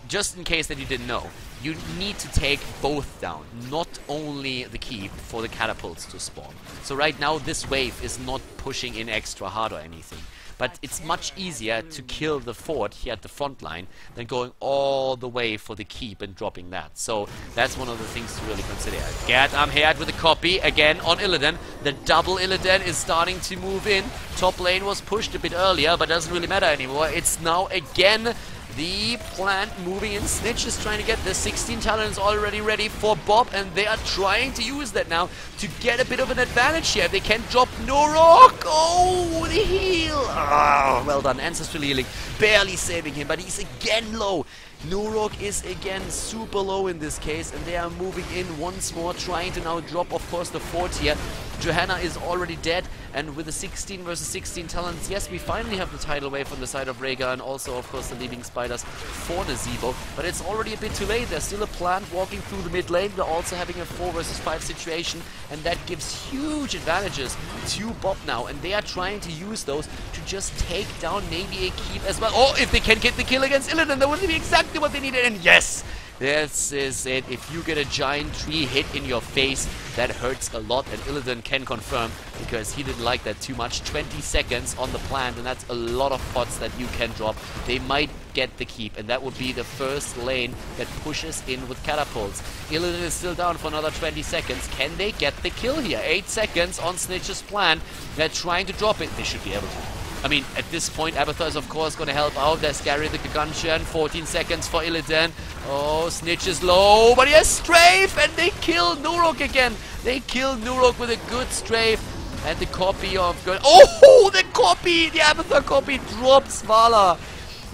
[SPEAKER 1] just in case that you didn't know, you need to take both down, not only the keep for the catapults to spawn. So right now this wave is not pushing in extra hard or anything. But it's much easier to kill the fort here at the front line than going all the way for the keep and dropping that. So that's one of the things to really consider. Get Amhead with a copy again on Illidan. The double Illidan is starting to move in. Top lane was pushed a bit earlier, but doesn't really matter anymore. It's now again the plant moving in. Snitch is trying to get the 16 talents already ready for Bob, and they are trying to use that now to get a bit of an advantage here. They can drop Norok. Oh, the heal. Oh, well done. Ancestral healing. Barely saving him, but he's again low. Norok is again super low in this case, and they are moving in once more, trying to now drop, of course, the fort here. Johanna is already dead, and with the 16 versus 16 talents, yes, we finally have the tidal wave on the side of Rhaegar, and also, of course, the leaving spiders for the Zebo. But it's already a bit too late. There's still a plant walking through the mid lane. They're also having a 4 versus 5 situation, and that gives huge advantages to Bob now, and they are trying to use those to just take down maybe a keep as well. Oh, if they can get the kill against Illidan, that would be exactly what they needed, and yes! This is it. If you get a giant tree hit in your face, that hurts a lot, and Illidan can confirm because he didn't like that too much. 20 seconds on the plant, and that's a lot of pots that you can drop. They might get the keep, and that would be the first lane that pushes in with catapults. Illidan is still down for another 20 seconds. Can they get the kill here? 8 seconds on Snitch's plan. They're trying to drop it. They should be able to. I mean, at this point, Abathur is of course going to help out. There's Gary the Gargantian, 14 seconds for Illidan. Oh, Snitch is low, but he has strafe, and they kill Nurok again. They kill Nurok with a good strafe, and the copy of good. Oh, the copy, the Abathur copy drops Vala.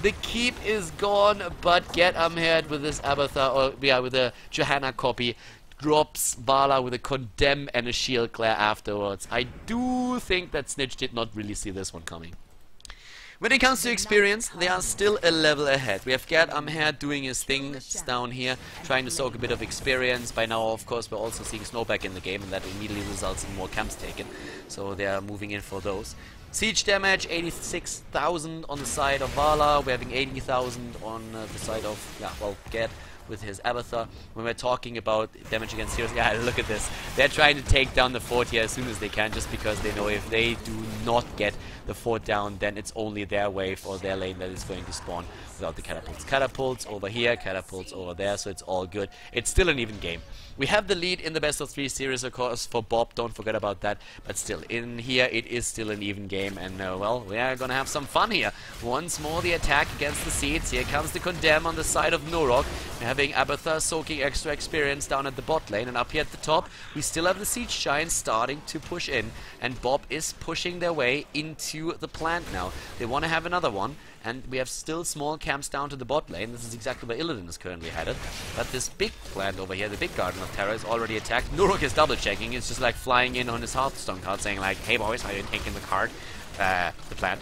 [SPEAKER 1] The keep is gone, but get Amhead with this Abathur, or yeah, with the Johanna copy. Drops Vala with a condemn and a shield glare afterwards. I do think that Snitch did not really see this one coming. When it comes to experience, they are still a level ahead. We have Gerd Amher doing his thing down here, trying to soak a bit of experience. By now, of course, we're also seeing Snowback in the game, and that immediately results in more camps taken. So they are moving in for those. Siege damage, 86,000 on the side of Vala. We're having 80,000 on the side of, yeah, well, Gerd with his Abathur. When we're talking about damage against heroes, yeah, look at this. They're trying to take down the fort here as soon as they can, just because they know if they do not get the fort down, then it's only their wave or their lane that is going to spawn without the catapults. Catapults over here, catapults over there, so it's all good. It's still an even game. We have the lead in the best of 3 series, of course, for Bob, don't forget about that, but still, in here it is still an even game, and well, we are gonna have some fun here. Once more the attack against the seeds. Here comes the Condemn on the side of Nurok. We're having Abathur soaking extra experience down at the bot lane, and up here at the top we still have the Siege Giants starting to push in, and Bob is pushing their way into the plant now. They want to have another one, and we have still small camps down to the bot lane. This is exactly where Illidan is currently headed. But this big plant over here, the big Garden of Terror, is already attacked. Nurok is double checking. It's just like flying in on his Hearthstone card saying like, hey boys, are you taking the card? The plant.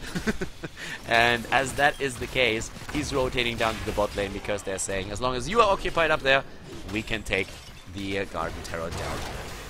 [SPEAKER 1] And as that is the case, he's rotating down to the bot lane because they're saying, as long as you are occupied up there, we can take the Garden Terror down.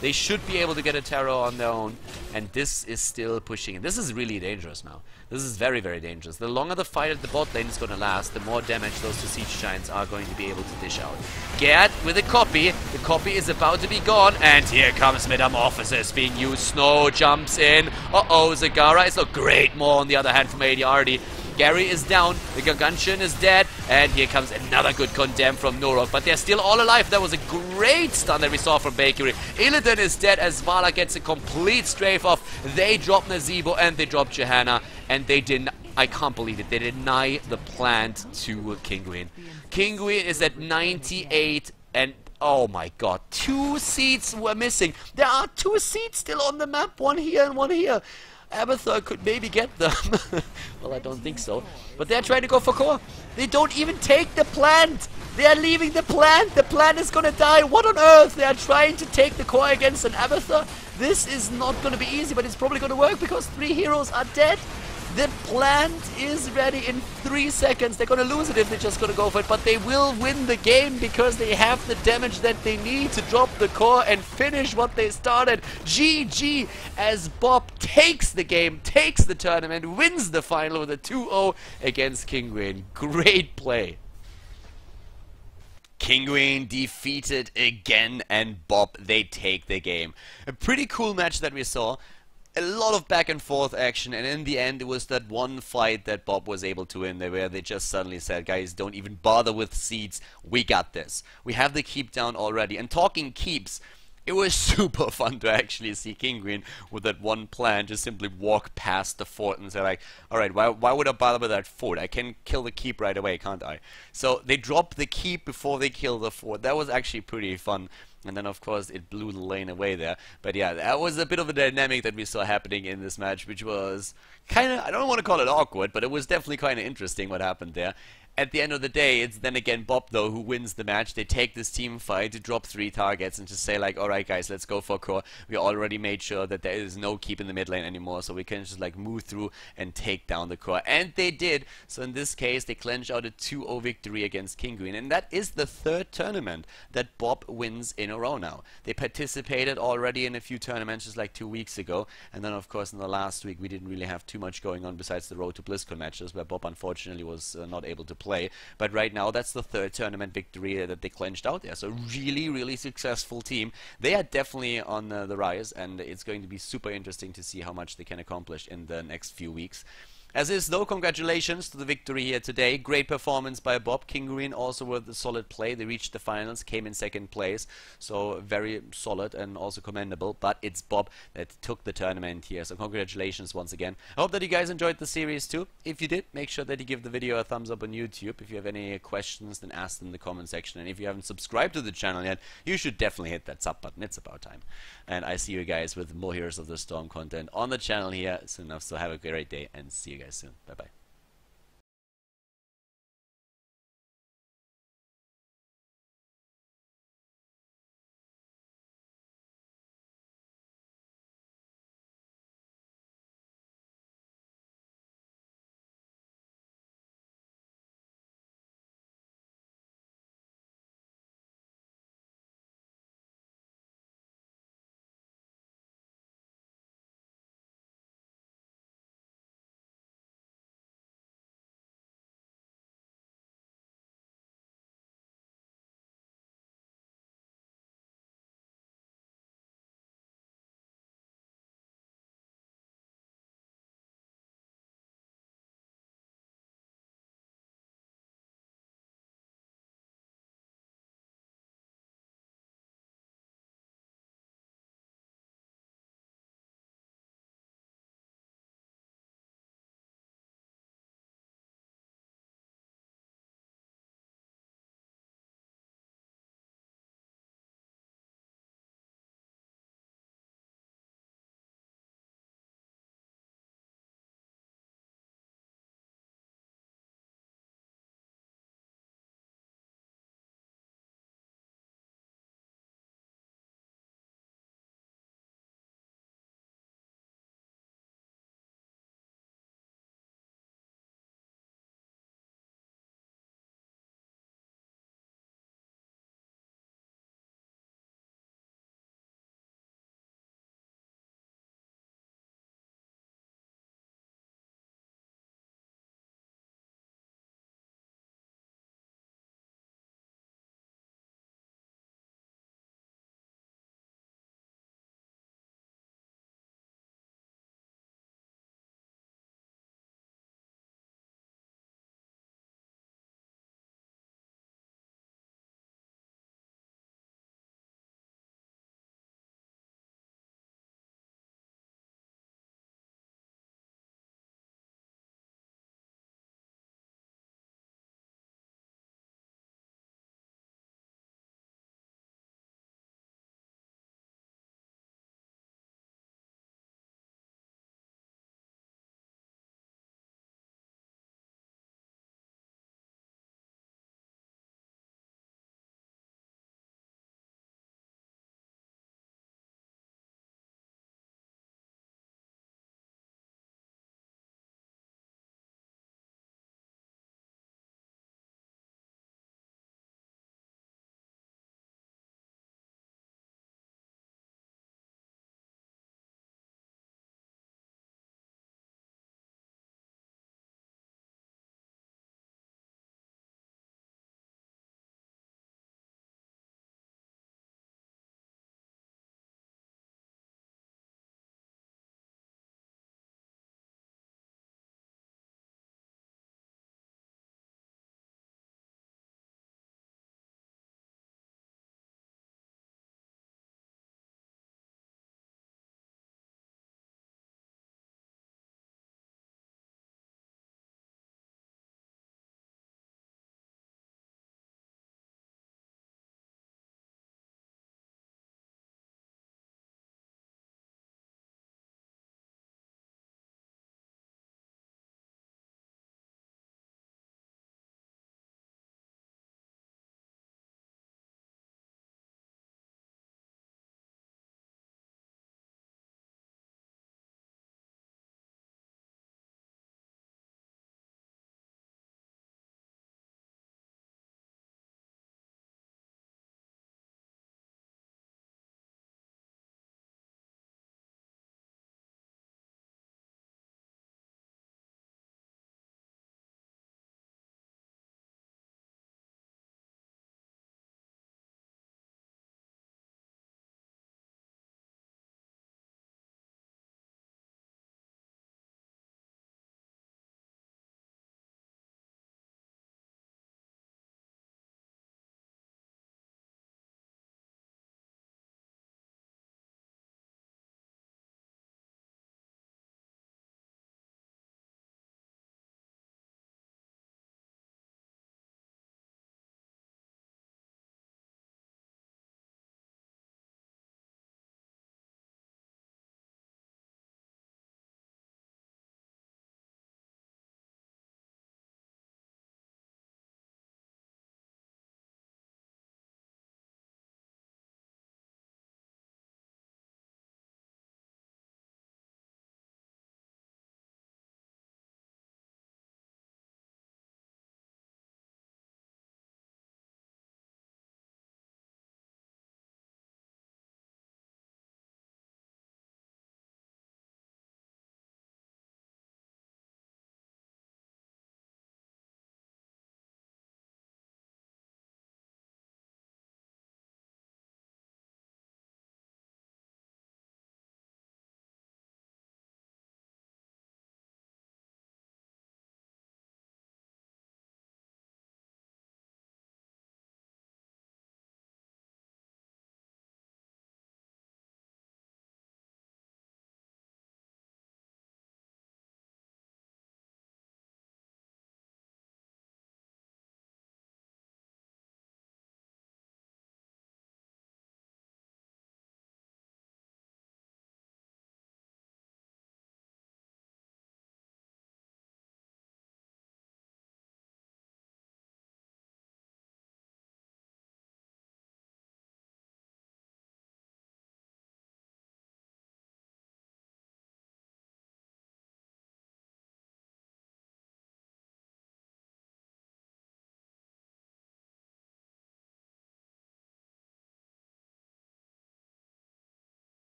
[SPEAKER 1] They should be able to get a Terror on their own, and this is still pushing. And this is really dangerous now. This is very, very dangerous. The longer the fight at the bot lane is going to last, the more damage those 2 Siege Giants are going to be able to dish out. Gerd with a copy. The copy is about to be gone, and here comes Metamorphosis being used. Snow jumps in. Uh-oh, Zagara is not great. More on the other hand from ADRD. Gary is down, the Gargantian is dead, and here comes another good Condemn from Nurok, but they're still all alive. That was a great stun that we saw from Bakery. Illidan is dead as Vala gets a complete strafe off. They drop Nazebo and they drop Johanna, and they didn't, I can't believe it, they deny the plant to Kinguin. Kinguin is at 98, and oh my god, 2 seats were missing. There are 2 seats still on the map, one here and one here. Abathur could maybe get them. Well, I don't think so. But they're trying to go for core. They don't even take the plant. They are leaving the plant. The plant is gonna die. What on earth? They are trying to take the core against an Abathur. This is not gonna be easy, but it's probably gonna work because 3 heroes are dead. The plant is ready in 3 seconds. They're gonna lose it if they're just gonna go for it, but they will win the game because they have the damage that they need to drop the core and finish what they started. GG, as Bob takes the game, takes the tournament, wins the final with a 2-0 against Kinguin. Great play. Kinguin defeated again, and Bob, they take the game. A pretty cool match that we saw. A lot of back and forth action, and in the end it was that one fight that Bob was able to win there, where they just suddenly said, guys, don't even bother with seeds, we got this. We have the keep down already. And talking keeps, it was super fun to actually see Kinguin with that one plan just simply walk past the fort and say like, alright, why would I bother with that fort? I can kill the keep right away, can't I? So they dropped the keep before they kill the fort. That was actually pretty fun. And then of course it blew the lane away there. But yeah, that was a bit of a dynamic that we saw happening in this match, which was kind of, I don't want to call it awkward, but it was definitely kind of interesting what happened there. At the end of the day, it's then again Bob though who wins the match. They take this team fight to drop 3 targets and just say like, alright guys, let's go for core. We already made sure that there is no keep in the mid lane anymore, so we can just like move through and take down the core. And they did. So in this case, they clenched out a 2-0 victory against Kinguin. And that is the 3rd tournament that Bob wins in a row now. They participated already in a few tournaments just like 2 weeks ago. And then of course in the last week we didn't really have too much going on besides the Road to BlizzCon matches, where Bob unfortunately was not able to play. But right now that's the 3rd tournament victory that they clenched out there. So really successful team. They are definitely on the rise, and it's going to be super interesting to see how much they can accomplish in the next few weeks. As is though, congratulations to the victory here today. Great performance by Bob. Kinguin also with a solid play. They reached the finals, came in 2nd place. So very solid and also commendable. But it's Bob that took the tournament here. So congratulations once again. I hope that you guys enjoyed the series too. If you did, make sure that you give the video a thumbs up on YouTube. If you have any questions, then ask them in the comment section. And if you haven't subscribed to the channel yet, you should definitely hit that sub button. It's about time. And I see you guys with more Heroes of the Storm content on the channel here soon enough. So have a great day and see you guys soon. Bye bye.